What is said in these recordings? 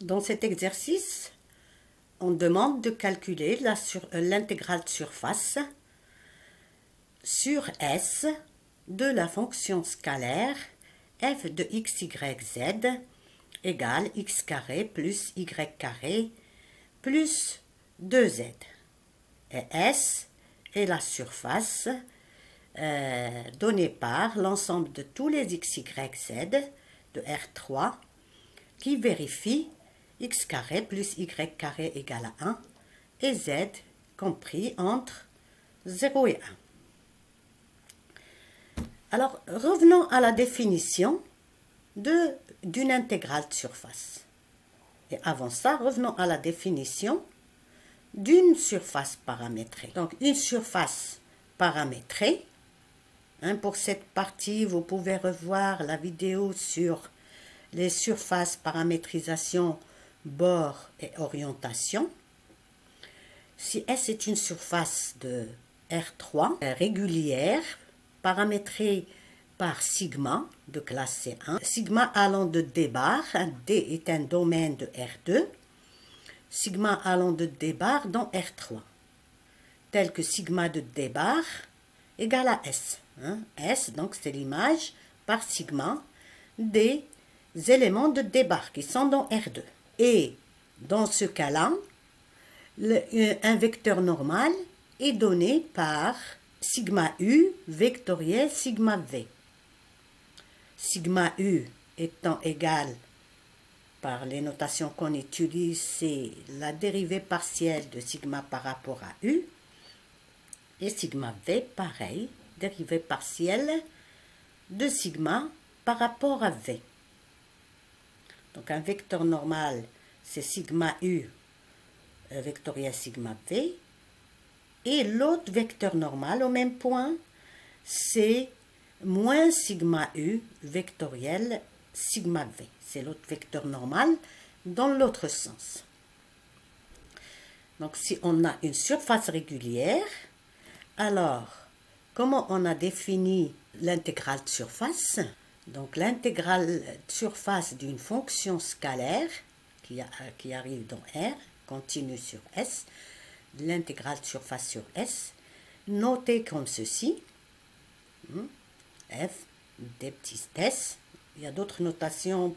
Dans cet exercice, on demande de calculer l'intégrale de surface sur S de la fonction scalaire f de x, y, z égale x carré plus y carré plus 2z. Et S est la surface donnée par l'ensemble de tous les x, y, z de R3 qui vérifie x carré plus y carré égale à 1 et z compris entre 0 et 1. Alors, revenons à la définition d'une intégrale de surface. Et avant ça, revenons à la définition d'une surface paramétrée. Donc, une surface paramétrée, pour cette partie, vous pouvez revoir la vidéo sur les surfaces paramétrisation, bord et orientation. Si S est une surface de R3 régulière, paramétrée par sigma de classe C1, sigma allant de D bar, D est un domaine de R2, sigma allant de D bar dans R3, tel que sigma de D bar égale à S. S, donc c'est l'image par sigma des éléments de D bar qui sont dans R2. Et dans ce cas-là, un vecteur normal est donné par sigma U vectoriel sigma V. Sigma U étant égal, par les notations qu'on utilise, c'est la dérivée partielle de sigma par rapport à U. Et sigma V, pareil, dérivée partielle de sigma par rapport à V. Donc un vecteur normal, c'est sigma U vectoriel sigma V. Et l'autre vecteur normal au même point, c'est moins sigma U vectoriel sigma V. C'est l'autre vecteur normal dans l'autre sens. Donc si on a une surface régulière, alors comment on a défini l'intégrale de surface? Donc l'intégrale de surface d'une fonction scalaire qui arrive dans R, continue sur S, l'intégrale de surface sur S, notée comme ceci, F, des petits S, il y a d'autres notations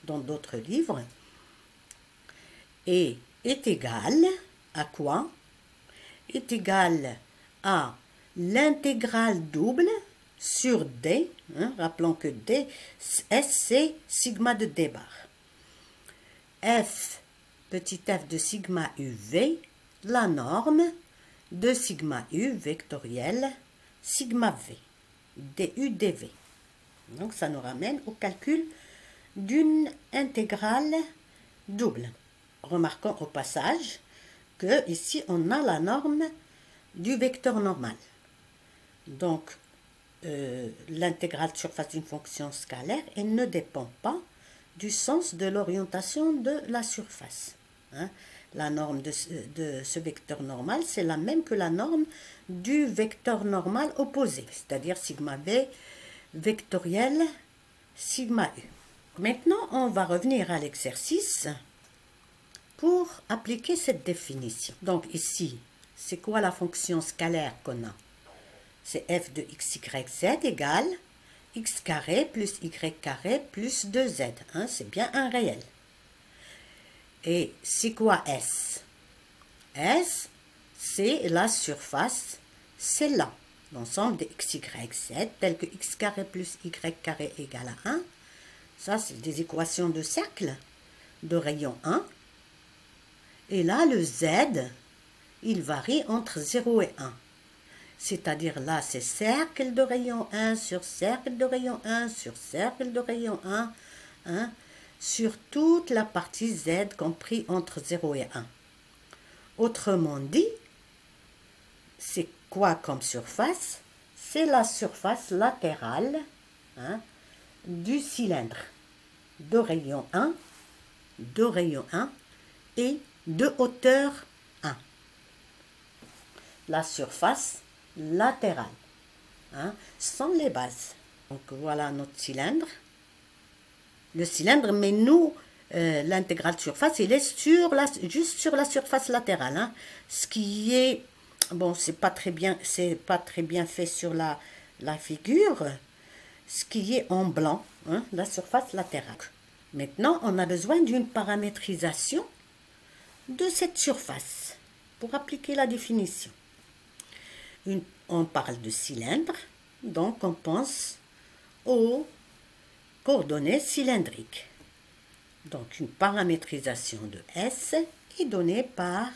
dans d'autres livres, et est égal à quoi? Est égal à l'intégrale double sur D, rappelons que D, S c'est sigma de D bar. F, petit f de sigma UV, la norme de sigma U vectoriel sigma V, du dV. Donc ça nous ramène au calcul d'une intégrale double. Remarquons au passage que ici on a la norme du vecteur normal. Donc l'intégrale de surface d'une fonction scalaire, elle ne dépend pas du sens de l'orientation de la surface. La norme de ce vecteur normal, c'est la même que la norme du vecteur normal opposé, c'est-à-dire sigma V vectoriel sigma U. Maintenant, on va revenir à l'exercice pour appliquer cette définition. Donc ici, c'est quoi la fonction scalaire qu'on a? C'est f de x, y, z égale x carré plus y carré plus 2z. C'est bien un réel. Et c'est quoi S? S, c'est la surface, c'est là, l'ensemble de x, y, z, tel que x carré plus y carré égale à 1. Ça, c'est des équations de cercle de rayon 1. Et là, le z, il varie entre 0 et 1. C'est-à-dire là, c'est cercle de rayon 1 sur cercle de rayon 1 sur cercle de rayon 1, sur toute la partie z compris entre 0 et 1. Autrement dit, c'est quoi comme surface? C'est la surface latérale du cylindre de rayon 1 et de hauteur 1. La surface latérale, sans les bases. Donc voilà notre cylindre. Le cylindre, mais nous, l'intégrale de surface, il est sur juste sur la surface latérale. Hein. Ce qui est, bon, c'est pas très bien fait sur la figure. Ce qui est en blanc, hein, la surface latérale. Maintenant, on a besoin d'une paramétrisation de cette surface pour appliquer la définition. On parle de cylindre, donc on pense aux coordonnées cylindriques. Donc une paramétrisation de S est donnée par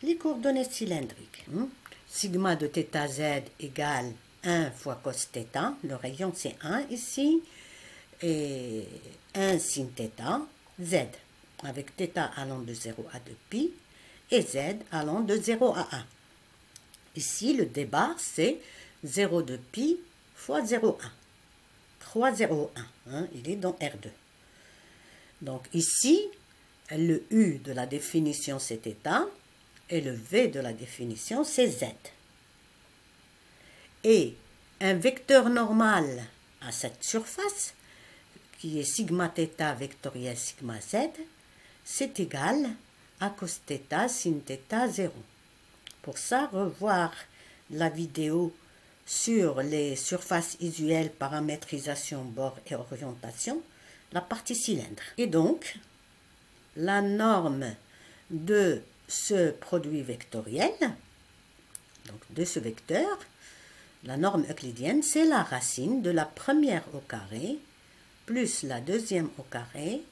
les coordonnées cylindriques. Sigma de θ z égale 1 fois cos θ, le rayon c'est 1 ici, et 1 sin θ, z, avec θ allant de 0 à 2π, et z allant de 0 à 1. Ici, le départ, c'est 0,2π fois 0,1. 3,01, hein, il est dans R2. Donc ici, le U de la définition, c'est θ, et le V de la définition, c'est z. Et un vecteur normal à cette surface, qui est sigma θ vectoriel sigma z, c'est égal à cos θ sin θ 0. Pour ça, revoir la vidéo sur les surfaces usuelles, paramétrisation, bord et orientation, la partie cylindre. Et donc, la norme de ce produit vectoriel, donc de ce vecteur, la norme euclidienne, c'est la racine de la première au carré, plus la deuxième au carré,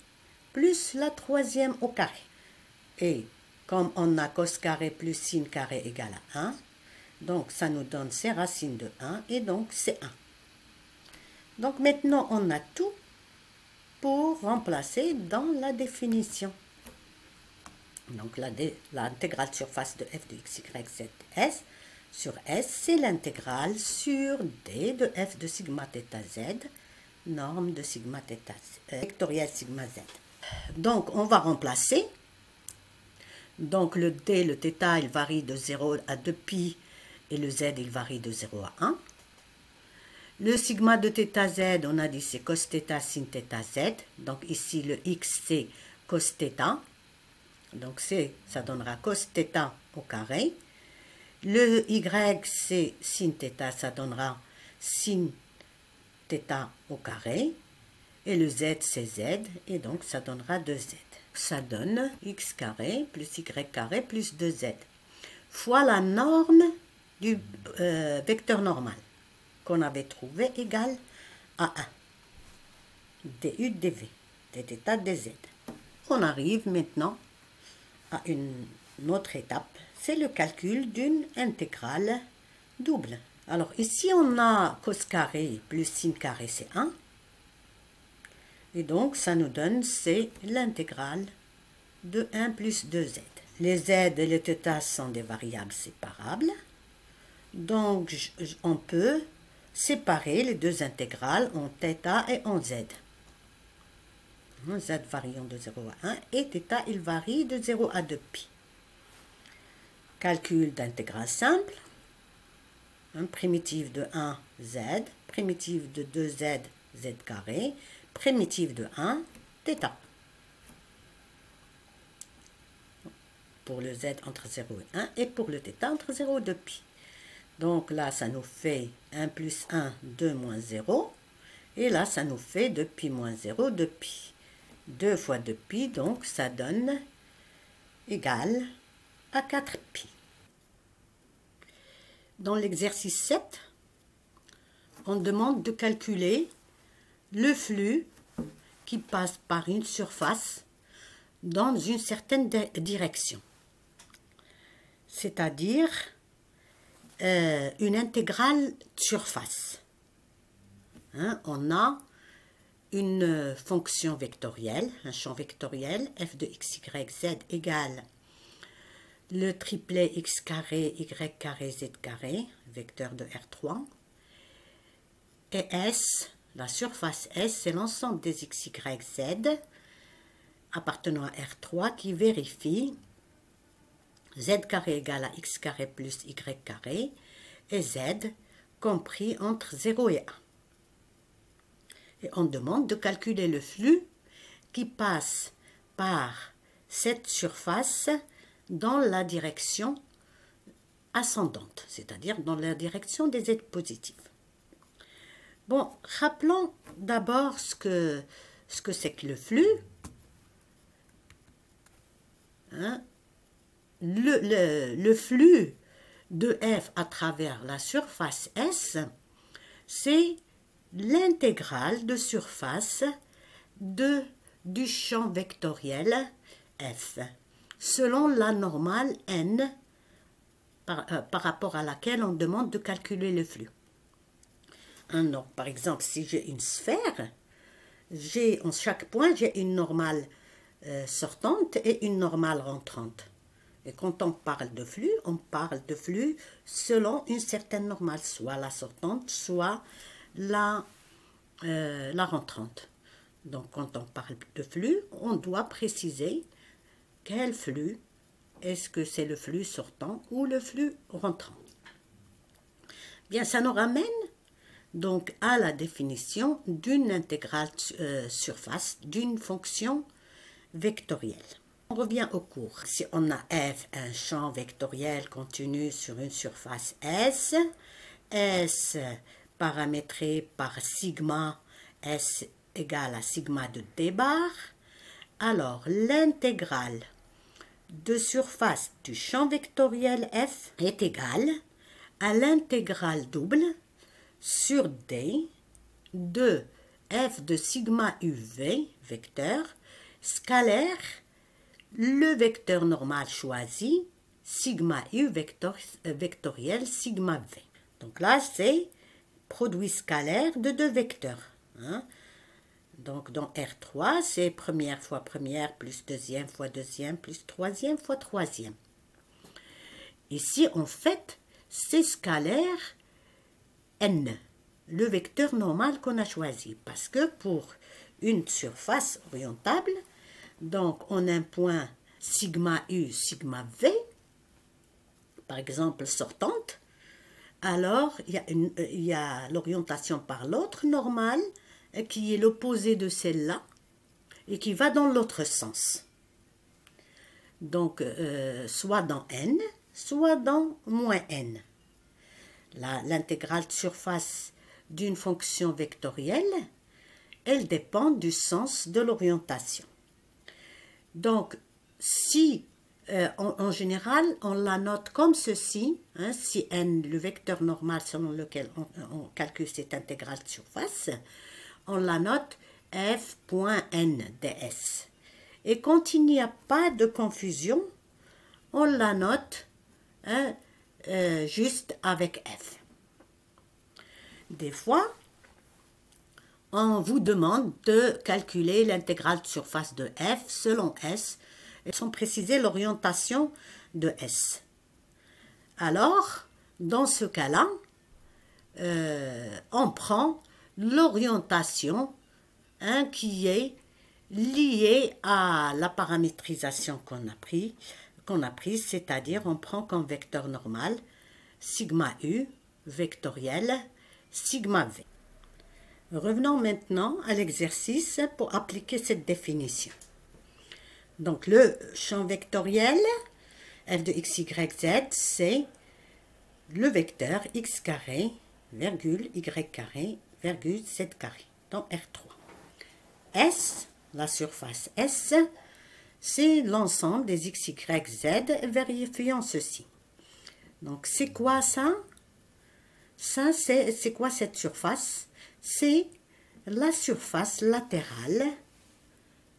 plus la troisième au carré. Et comme on a cos carré plus sin carré égale à 1, donc ça nous donne ces racines de 1, et donc c'est 1. Donc maintenant on a tout pour remplacer dans la définition. Donc l'intégrale surface de f de x, y, z, s sur s, c'est l'intégrale sur d de f de sigma θ z, norme de sigma θ, vectoriel sigma z. Donc on va remplacer. Donc le d, le θ, il varie de 0 à 2π et le z, il varie de 0 à 1. Le sigma de θ z, on a dit c'est cos θ sin θ z. Donc ici le x c'est cos θ. Donc ça donnera cos θ au carré. Le y c'est sin θ, ça donnera sin θ au carré. Et le z c'est z et donc ça donnera 2z. Ça donne x carré plus y carré plus 2z fois la norme du vecteur normal qu'on avait trouvé égale à 1. du dv, dθ dz. On arrive maintenant à une autre étape, c'est le calcul d'une intégrale double. Alors ici on a cos carré plus sin carré c'est 1. Et donc, ça nous donne, c'est l'intégrale de 1 plus 2z. Les z et les θ sont des variables séparables. Donc, on peut séparer les deux intégrales en θ et en z. Z variant de 0 à 1 et θ, il varie de 0 à 2π. Calcul d'intégrale simple. Primitive de 1, z. Primitive de 2z, z carré. Primitive de 1, θ. Pour le z entre 0 et 1 et pour le θ entre 0 et 2π. Donc là, ça nous fait 1 plus 1, 2 moins 0. Et là, ça nous fait 2π moins 0, 2π. 2 fois 2π, donc ça donne égal à 4π. Dans l'exercice 7, on demande de calculer le flux qui passe par une surface dans une certaine direction. C'est-à-dire une intégrale surface. Hein, on a une fonction vectorielle, un champ vectoriel, f de x, y, z égale le triplet x carré, y carré, z carré, vecteur de R3, et S, la surface S, c'est l'ensemble des x, y, z appartenant à R3 qui vérifie z carré égale à x carré plus y carré et z compris entre 0 et 1. Et on demande de calculer le flux qui passe par cette surface dans la direction ascendante, c'est-à-dire dans la direction des z positifs. Bon, rappelons d'abord ce que c'est que le flux. Hein? Le flux de f à travers la surface S, c'est l'intégrale de surface du champ vectoriel f, selon la normale n par rapport à laquelle on demande de calculer le flux. Donc, par exemple, si j'ai une sphère, en chaque point, j'ai une normale sortante et une normale rentrante. Et quand on parle de flux, on parle de flux selon une certaine normale, soit la sortante, soit la rentrante. Donc, quand on parle de flux, on doit préciser quel flux, est-ce que c'est le flux sortant ou le flux rentrant. Bien, ça nous ramène donc à la définition d'une intégrale surface d'une fonction vectorielle. On revient au cours. Si on a f, un champ vectoriel continu sur une surface S, S paramétré par sigma, S égale à sigma de d bar, alors l'intégrale de surface du champ vectoriel f est égale à l'intégrale double sur d de f de sigma uv, vecteur, scalaire, le vecteur normal choisi, sigma u vectoriel sigma v. Donc là, c'est produit scalaire de deux vecteurs. Hein. Donc dans R3, c'est première fois première plus deuxième fois deuxième plus troisième fois troisième. Ici, en fait, c'est scalaire n, le vecteur normal qu'on a choisi. Parce que pour une surface orientable, donc on a un point sigma u, sigma v, par exemple sortante, alors il y a l'orientation par l'autre normale qui est l'opposé de celle-là et qui va dans l'autre sens. Donc, soit dans n, soit dans moins n. L'intégrale de surface d'une fonction vectorielle, elle dépend du sens de l'orientation. Donc, si en général, on la note comme ceci, hein, si n, le vecteur normal selon lequel on calcule cette intégrale de surface, on la note f.n ds. Et quand il n'y a pas de confusion, on la note hein, juste avec f. Des fois, on vous demande de calculer l'intégrale de surface de f selon s, et sans préciser l'orientation de s. Alors, dans ce cas-là, on prend l'orientation hein, qui est liée à la paramétrisation qu'on a prise, c'est-à-dire on prend comme vecteur normal sigma u vectoriel sigma v. Revenons maintenant à l'exercice pour appliquer cette définition. Donc le champ vectoriel f de x, y, z, c'est le vecteur x carré, virgule, y carré, virgule, z carré, dans R3. S, la surface S, c'est l'ensemble des x, y, z vérifiant ceci. Donc c'est quoi ça? Ça, c'est quoi cette surface? C'est la surface latérale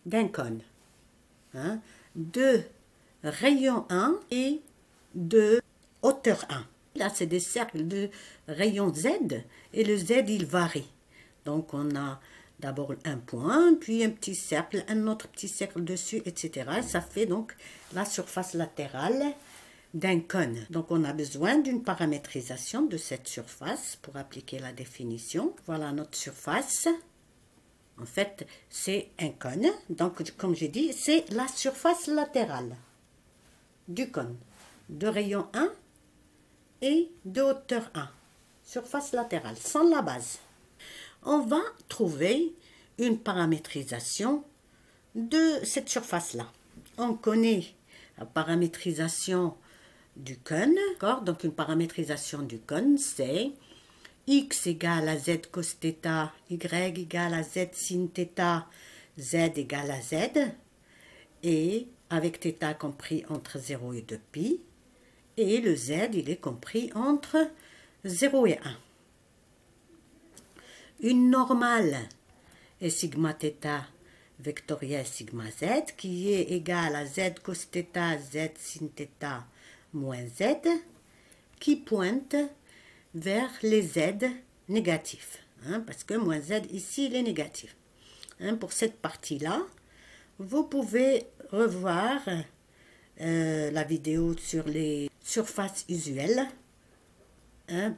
d'un cône. Hein, de rayon 1 et de hauteur 1. Là, c'est des cercles de rayon Z et le Z, il varie. Donc, on a d'abord un point, puis un petit cercle, un autre petit cercle dessus, etc. Ça fait donc la surface latérale d'un cône. Donc, on a besoin d'une paramétrisation de cette surface pour appliquer la définition. Voilà notre surface. En fait, c'est un cône. Donc, comme j'ai dit, c'est la surface latérale du cône. De rayon 1 et de hauteur 1. Surface latérale, sans la base. On va trouver une paramétrisation de cette surface-là. On connaît la paramétrisation du cône. Donc une paramétrisation du cône, c'est x égale à z cos θ, y égale à z sin θ, z égale à z, et avec θ compris entre 0 et 2π, et le z il est compris entre 0 et 1. Une normale est sigma θ vectorielle sigma z, qui est égale à z cos θ, z sin θ moins z, qui pointe vers les z négatifs, parce que moins z ici il est négatif. Pour cette partie-là, vous pouvez revoir la vidéo sur les surfaces usuelles,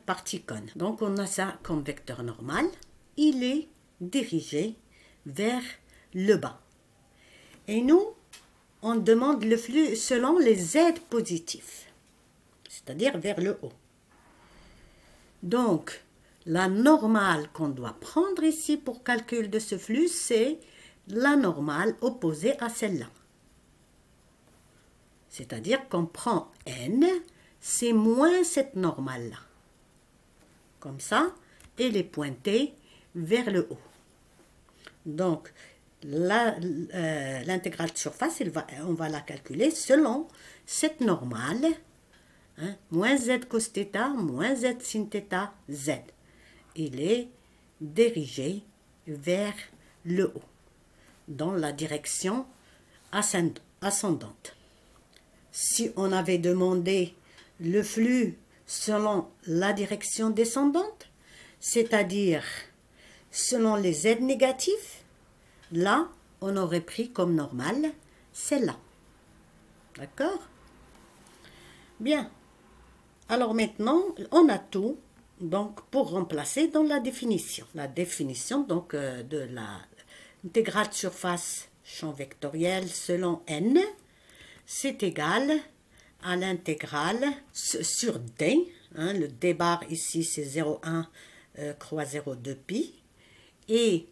partie cône. Donc on a ça comme vecteur normal, il est dirigé vers le bas. Et nous, on demande le flux selon les z positifs, c'est-à-dire vers le haut. Donc, la normale qu'on doit prendre ici pour calcul de ce flux, c'est la normale opposée à celle-là. C'est-à-dire qu'on prend n, c'est moins cette normale-là. Comme ça, elle est pointée vers le haut. Donc, l'intégrale de surface, on va la calculer selon cette normale, moins z cos θ, moins z sin θ, z. Il est dirigé vers le haut, dans la direction ascendante. Si on avait demandé le flux selon la direction descendante, c'est-à-dire selon les z négatifs, là, on aurait pris comme normale celle-là. D'accord? Bien. Alors maintenant, on a tout donc, pour remplacer dans la définition. La définition donc, de l'intégrale de surface champ vectoriel selon n, c'est égal à l'intégrale sur d. Le d bar ici, c'est 0,1 croix 0,2 pi. Et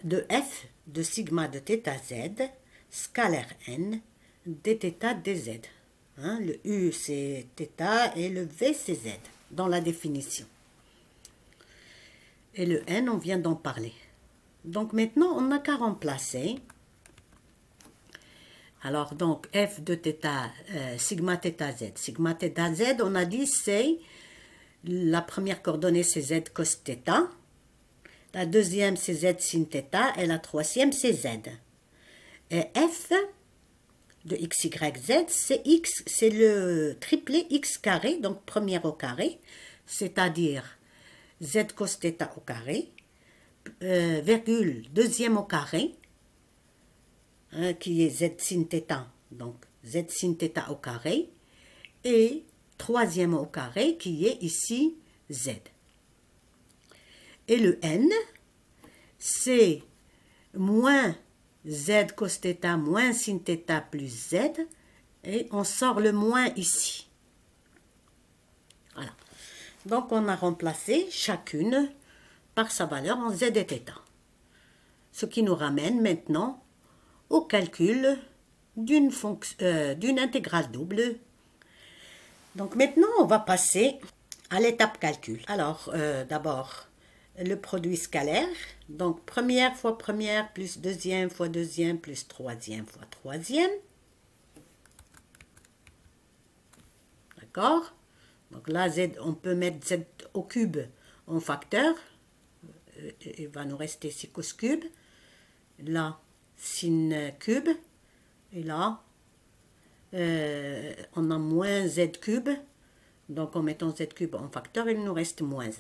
de f de sigma de θz, scalaire n, dθ dz. Le u c'est θ et le v c'est z dans la définition. Et le n, on vient d'en parler. Donc maintenant, on n'a qu'à remplacer. Alors donc f de θ, sigma θz. Sigma θz, on a dit c'est la première coordonnée c'est z cos θ. La deuxième, c'est z sin θ. Et la troisième, c'est z. Et f de x, y, z, c'est x, c'est le triplet x carré, donc première au carré, c'est-à-dire z cos θ au carré, virgule deuxième au carré, qui est z sin θ, donc z sin θ au carré, et troisième au carré, qui est ici z. Et le n, c'est moins z cos θ moins sin θ plus z, et on sort le moins ici. Voilà. Donc on a remplacé chacune par sa valeur en z et θ. Ce qui nous ramène maintenant au calcul d'une intégrale double. Donc maintenant on va passer à l'étape calcul. Alors d'abord, le produit scalaire, donc première fois première plus deuxième fois deuxième plus troisième fois troisième. D'accord? Donc là, z, on peut mettre z au cube en facteur. Il va nous rester ici cos cube. Là, sin cube. Et là, on a moins z cube. Donc en mettant z cube en facteur, il nous reste moins 1.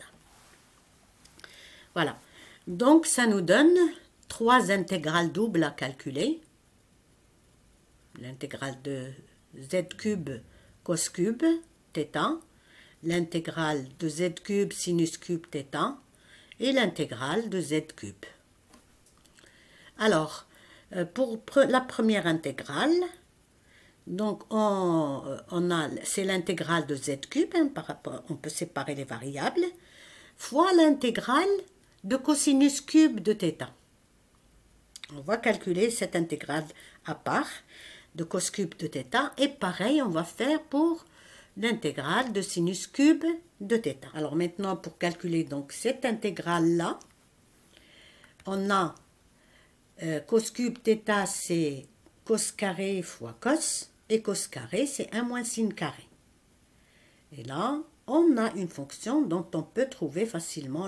Voilà, donc ça nous donne 3 intégrales doubles à calculer. L'intégrale de z cube cos cube θ, l'intégrale de z cube sinus cube θ et l'intégrale de z cube. Alors, pour la première intégrale, donc c'est l'intégrale de z cube, par rapport, on peut séparer les variables, fois l'intégrale de cosinus cube de θ. On va calculer cette intégrale à part de cos cube de θ. Et pareil, on va faire pour l'intégrale de sinus cube de θ. Alors maintenant, pour calculer donc cette intégrale-là, on a cos cube θ, c'est cos carré fois cos. Et cos carré, c'est 1 moins sin carré. Et là, on a une fonction dont on peut trouver facilement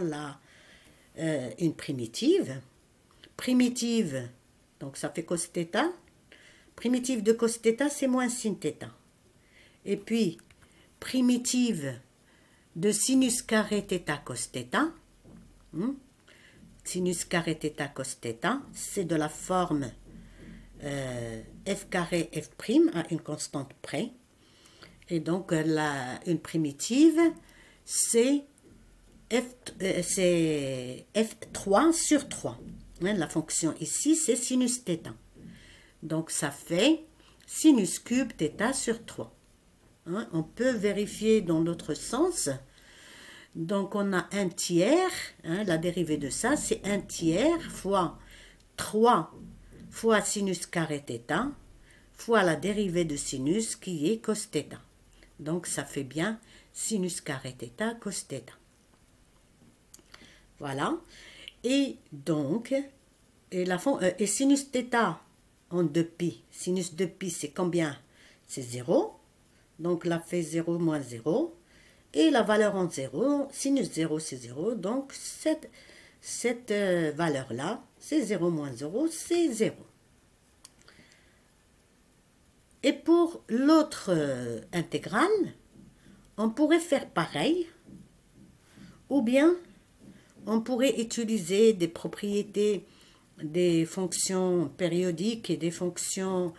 une primitive. Primitive, donc ça fait cos θ. Primitive de cos θ, c'est moins sin θ. Et puis, primitive de sinus carré θ cos θ. Sinus carré θ cos θ, c'est de la forme f carré f prime à une constante près. Et donc, une primitive, c'est f3 sur 3. La fonction ici, c'est sinus θ. Donc, ça fait sinus cube θ sur 3. On peut vérifier dans l'autre sens. Donc, on a 1 tiers. La dérivée de ça, c'est 1 tiers fois 3 fois sinus carré θ fois la dérivée de sinus qui est cos θ. Donc, ça fait bien sinus carré θ cos θ. Voilà. Et donc, et sinus θ en 2π. Sinus 2π, c'est combien? C'est 0. Donc, là, fait 0 moins 0. Et la valeur en 0, sinus 0, c'est 0. Donc, cette valeur-là, c'est 0 moins 0, c'est 0. Et pour l'autre intégrale, on pourrait faire pareil. Ou bien, on pourrait utiliser des propriétés des fonctions périodiques et des fonctions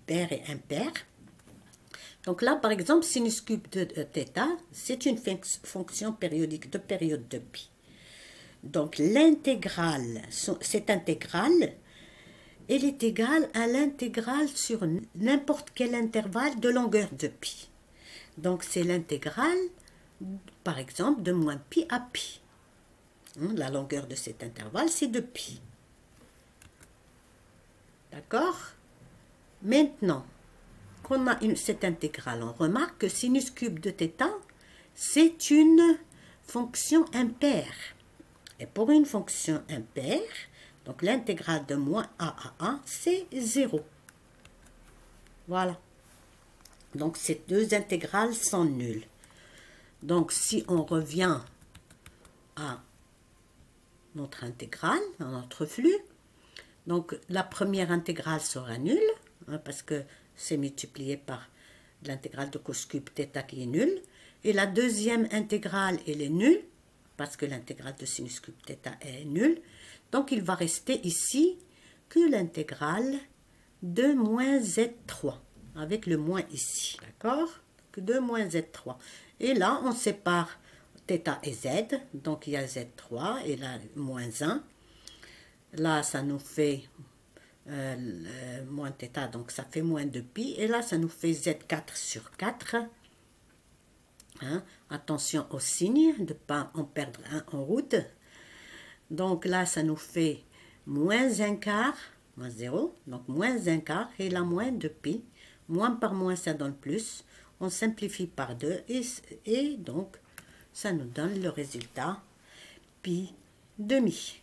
paires et impaires. Donc là, par exemple, sinus cube de θ, c'est une fonction périodique de période de π. Donc l'intégrale, cette intégrale, elle est égale à l'intégrale sur n'importe quel intervalle de longueur de π. Donc c'est l'intégrale, par exemple, de moins π à π. La longueur de cet intervalle, c'est de π. D'accord? Maintenant qu'on a cette intégrale, on remarque que sinus cube de θ, c'est une fonction impaire. Et pour une fonction impaire, donc l'intégrale de moins a à a, c'est 0. Voilà. Donc ces deux intégrales sont nulles. Donc si on revient à notre intégrale, à notre flux, donc la première intégrale sera nulle, parce que c'est multiplié par l'intégrale de cos cube θ qui est nulle. Et la deuxième intégrale, elle est nulle, parce que l'intégrale de sinus cube θ est nulle. Donc, il va rester ici que l'intégrale de moins z3, avec le moins ici, d'accord? Que de moins z3. Et là, on sépare θ et z, donc il y a z3 et là, moins 1. Là, ça nous fait moins θ, donc ça fait moins 2π. Et là, ça nous fait z4 sur 4. Attention au signe, de ne pas en perdre un en route. Donc là, ça nous fait moins 1 quart, moins 0, donc moins 1 quart, et là, moins 2π. Moins par moins, ça donne plus. On simplifie par 2, et donc, ça nous donne le résultat pi demi.